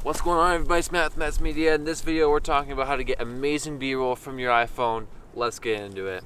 What's going on, everybody? It's Matt with Matt's Media. In this video, we're talking about how to get amazing B-roll from your iPhone. Let's get into it.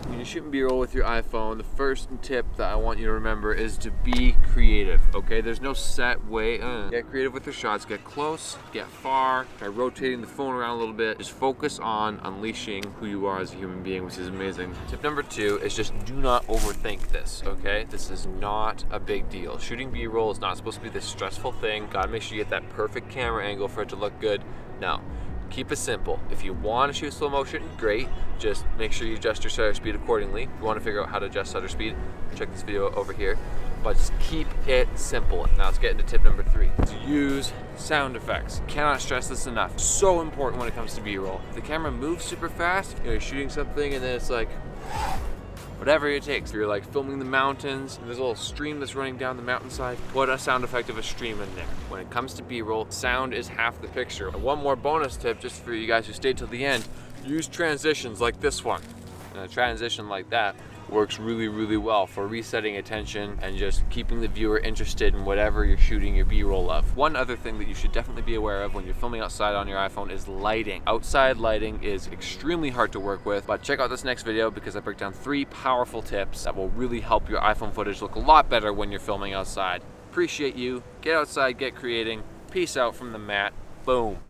When you're shooting B-roll with your iPhone, the first tip that I want you to remember is to be creative, okay? There's no set way. Get creative with your shots. Get close, get far, try rotating the phone around a little bit. Just focus on unleashing who you are as a human being, which is amazing. Tip number 2 is just do not overthink this, okay? This is not a big deal. Shooting B-roll is not supposed to be this stressful thing. Gotta make sure you get that perfect camera angle for it to look good. No. Keep it simple. If you want to shoot slow motion, great. Just make sure you adjust your shutter speed accordingly. If you want to figure out how to adjust shutter speed, check this video over here. But just keep it simple. Now let's get into tip number 3. To use sound effects. Cannot stress this enough. So important when it comes to B-roll. If the camera moves super fast, you're shooting something and then it's like, whatever it takes. If you're like filming the mountains, and there's a little stream that's running down the mountainside, put a sound effect of a stream in there. When it comes to B-roll, sound is half the picture. And one more bonus tip, just for you guys who stayed till the end, use transitions like this one. And a transition like that works really, really well for resetting attention and just keeping the viewer interested in whatever you're shooting your B-roll of. One other thing that you should definitely be aware of when you're filming outside on your iPhone is lighting. Outside lighting is extremely hard to work with, but check out this next video because I break down 3 powerful tips that will really help your iPhone footage look a lot better when you're filming outside. Appreciate you. Get outside, get creating. Peace out from the Matt. Boom.